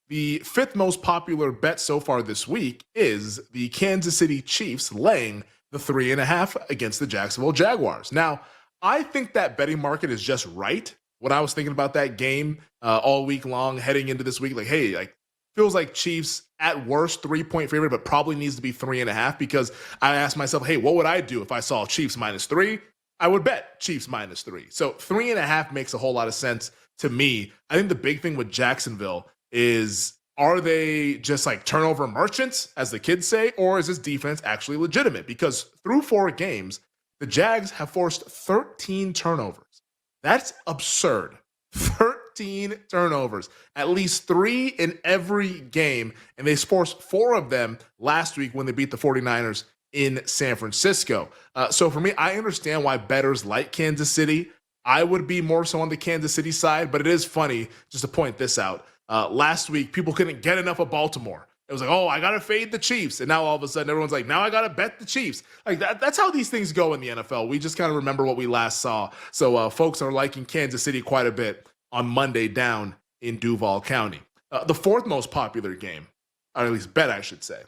The fifth most popular bet so far this week is the Kansas City Chiefs laying the 3.5 against the Jacksonville Jaguars. Now, I think that betting market is just right. When I was thinking about that game all week long, heading into this week, like, hey, like, feels like Chiefs at worst 3-point favorite, but probably needs to be 3.5 because I asked myself, hey, what would I do if I saw Chiefs -3? I would bet Chiefs -3. So 3.5 makes a whole lot of sense to me. I think the big thing with Jacksonville is, are they just like turnover merchants, as the kids say, or is this defense actually legitimate? Because through 4 games, the Jags have forced 13 turnovers. That's absurd. 13 turnovers, at least 3 in every game, and they forced 4 of them last week when they beat the 49ers in San Francisco. So for me, I understand why bettors like Kansas City. I would be more so on the Kansas City side, but it is funny just to point this out. Last week, people couldn't get enough of Baltimore. It was like, oh, I got to fade the Chiefs. And now all of a sudden, everyone's like, now I got to bet the Chiefs. Like that's how these things go in the NFL. We just kind of remember what we last saw. So folks are liking Kansas City quite a bit on Monday down in Duval County. The fourth most popular game, or at least bet, I should say,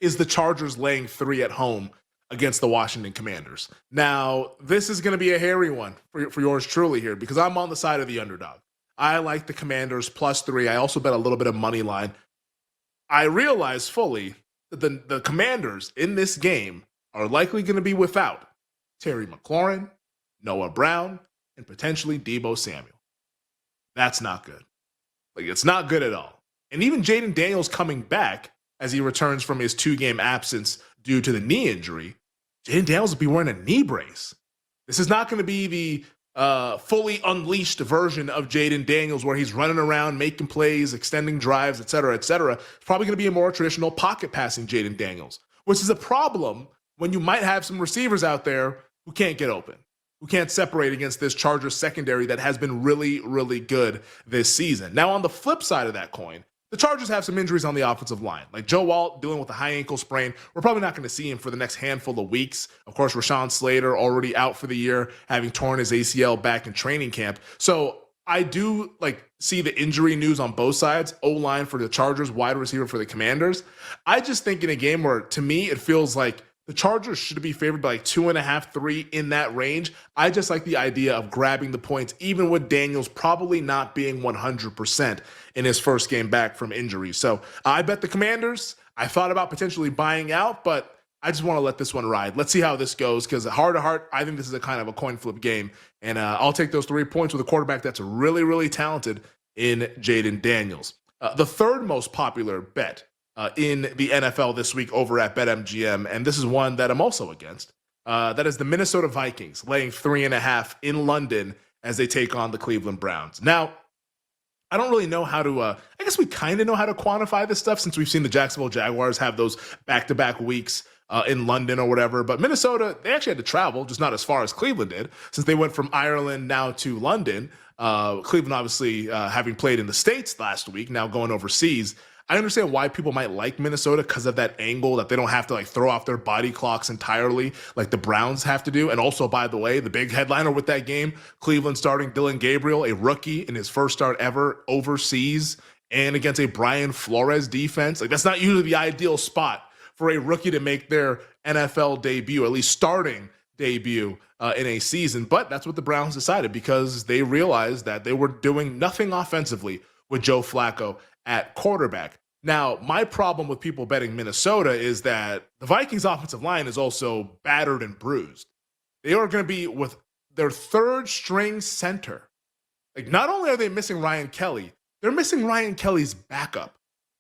is the Chargers laying 3 at home against the Washington Commanders. Now, this is going to be a hairy one for yours truly here because I'm on the side of the underdog. I like the Commanders +3. I also bet a little bit of money line. I realize fully that the Commanders in this game are likely going to be without Terry McLaurin, Noah Brown, and potentially Deebo Samuel. That's not good. Like, it's not good at all. And even Jaden Daniels coming back as he returns from his 2-game absence due to the knee injury, Jaden Daniels will be wearing a knee brace. This is not going to be the fully unleashed version of Jaden Daniels where he's running around, making plays, extending drives, et cetera, et cetera. It's probably going to be a more traditional pocket passing Jaden Daniels, which is a problem when you might have some receivers out there who can't get open, who can't separate against this Chargers secondary that has been really, really good this season. Now, on the flip side of that coin, the Chargers have some injuries on the offensive line. Like Joe Alt dealing with a high ankle sprain. We're probably not going to see him for the next handful of weeks. Of course, Rashawn Slater already out for the year, having torn his ACL back in training camp. So I do see the injury news on both sides. O-line for the Chargers, wide receiver for the Commanders. I just think in a game where, to me, it feels like the Chargers should be favored by 2.5, 3 in that range. I just like the idea of grabbing the points, even with Daniels probably not being 100% in his first game back from injury. So I bet the Commanders. I thought about potentially buying out, but I just want to let this one ride. Let's see how this goes, because heart to heart, I think this is a kind of a coin flip game. And I'll take those 3 points with a quarterback that's really, really talented in Jaden Daniels. The third most popular bet in the NFL this week over at BetMGM, and this is one that I'm also against. That is the Minnesota Vikings laying 3.5 in London as they take on the Cleveland Browns. Now, I don't really know how to, I guess we kind of know how to quantify this stuff since we've seen the Jacksonville Jaguars have those back-to-back weeks in London or whatever. But Minnesota, they actually had to travel, just not as far as Cleveland did, since they went from Ireland now to London. Cleveland obviously having played in the States last week, now going overseas. I understand why people might like Minnesota because of that angle that they don't have to throw off their body clocks entirely like the Browns have to do. And also, by the way, the big headliner with that game, Cleveland starting Dylan Gabriel, a rookie in his first start ever overseas and against a Brian Flores defense. That's not usually the ideal spot for a rookie to make their NFL debut, at least starting debut in a season. But that's what the Browns decided because they realized that they were doing nothing offensively with Joe Flacco at quarterback. Now, my problem with people betting Minnesota is that the Vikings offensive line is also battered and bruised. They are going to be with their third string center. Not only are they missing Ryan Kelly, they're missing Ryan Kelly's backup.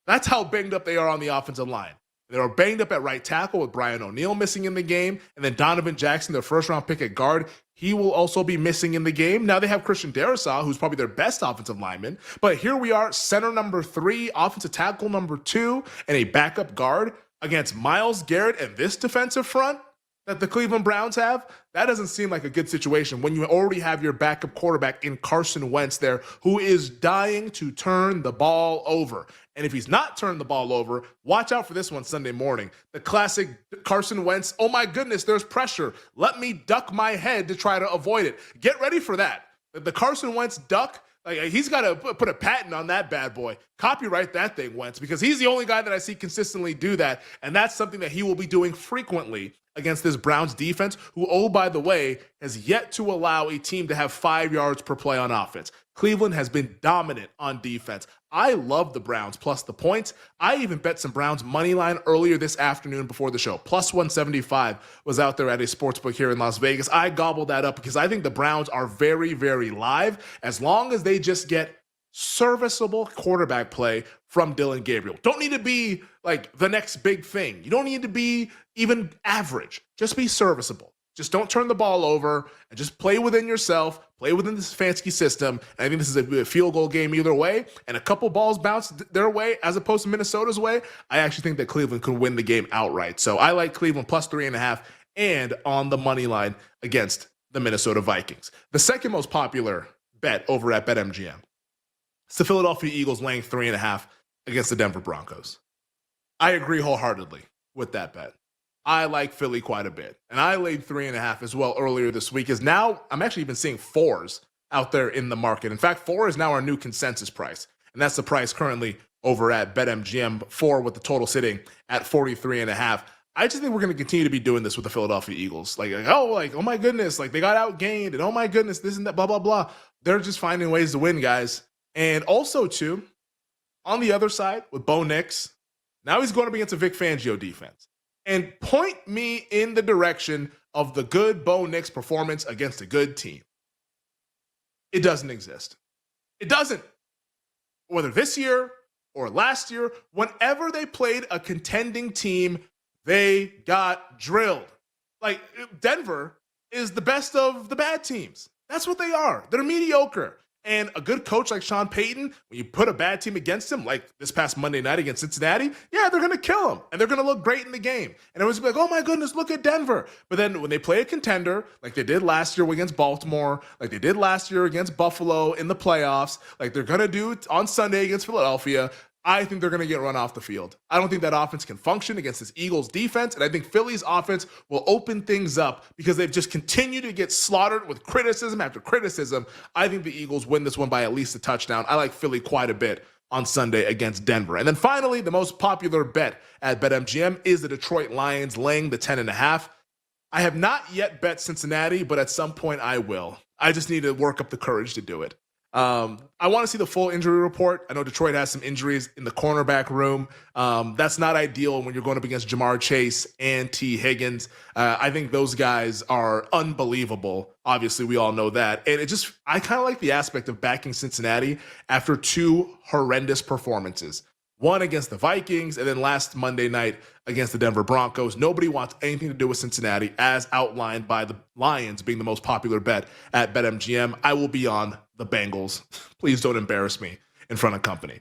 That's how banged up they are on the offensive line. They are banged up at right tackle with Brian O'Neill missing in the game. And then Donovan Jackson, their first-round pick at guard, he will also be missing in the game. Now they have Christian Darrisaw, who's probably their best offensive lineman. But here we are, center number 3, offensive tackle number 2, and a backup guard against Myles Garrett and this defensive front that the Cleveland Browns have. That doesn't seem like a good situation when you already have your backup quarterback in Carson Wentz there, who is dying to turn the ball over. And if he's not turning the ball over, watch out for this one Sunday morning. The classic Carson Wentz, oh my goodness, there's pressure. Let me duck my head to try to avoid it. Get ready for that. The Carson Wentz duck, Like he's got to put a patent on that bad boy, copyright that thing, Wentz, because he's the only guy that I see consistently do that, and that's something that he will be doing frequently against this Browns defense, who, oh, by the way, has yet to allow a team to have 5 yards per play on offense. Cleveland has been dominant on defense. I love the Browns plus the points. I even bet some Browns money line earlier this afternoon before the show. Plus 175 was out there at a sportsbook here in Las Vegas. I gobbled that up because I think the Browns are very, very live as long as they just get serviceable quarterback play from Dylan Gabriel. Don't need to be like the next big thing. You don't need to be even average. Just be serviceable. Just don't turn the ball over and just play within yourself, play within this fancy system. And I think this is a field goal game either way. And a couple balls bounced their way as opposed to Minnesota's way. I actually think that Cleveland could win the game outright. So I like Cleveland plus 3.5 and on the money line against the Minnesota Vikings. The second most popular bet over at BetMGM. It's the Philadelphia Eagles laying 3.5 against the Denver Broncos. I agree wholeheartedly with that bet. I like Philly quite a bit. And I laid 3.5 as well earlier this week, as now I'm actually even seeing 4s out there in the market. In fact, 4 is now our new consensus price. And that's the price currently over at BetMGM, 4 with the total sitting at 43.5. I just think we're going to continue to be doing this with the Philadelphia Eagles. Like, oh my goodness, like they got outgained, and oh my goodness, this and that, blah, blah, blah. They're just finding ways to win, guys. And also, too, on the other side with Bo Nix, now he's going up against a Vic Fangio defense. And point me in the direction of the good Bo Nix performance against a good team. It doesn't exist. It doesn't. Whether this year or last year, whenever they played a contending team, they got drilled. Like, Denver is the best of the bad teams. That's what they are. They're mediocre. And a good coach like Sean Payton, when you put a bad team against him, like this past Monday night against Cincinnati, yeah, they're going to kill him. And they're going to look great in the game. And everyone's going to be like, oh my goodness, look at Denver. But then when they play a contender, like they did last year against Baltimore, like they did last year against Buffalo in the playoffs, like they're going to do on Sunday against Philadelphia, I think they're going to get run off the field. I don't think that offense can function against this Eagles defense, and I think Philly's offense will open things up because they've just continued to get slaughtered with criticism after criticism. I think the Eagles win this one by at least a touchdown. I like Philly quite a bit on Sunday against Denver. And then finally, the most popular bet at BetMGM is the Detroit Lions laying the 10.5. I have not yet bet Cincinnati, but at some point I will. I just need to work up the courage to do it. I want to see the full injury report. I know Detroit has some injuries in the cornerback room. That's not ideal when you're going up against Jamar Chase and T. Higgins. I think those guys are unbelievable. Obviously, we all know that. And I kind of like the aspect of backing Cincinnati after 2 horrendous performances. One against the Vikings, and then last Monday night against the Denver Broncos. Nobody wants anything to do with Cincinnati, as outlined by the Lions being the most popular bet at BetMGM. I will be on the Bengals. Please don't embarrass me in front of company.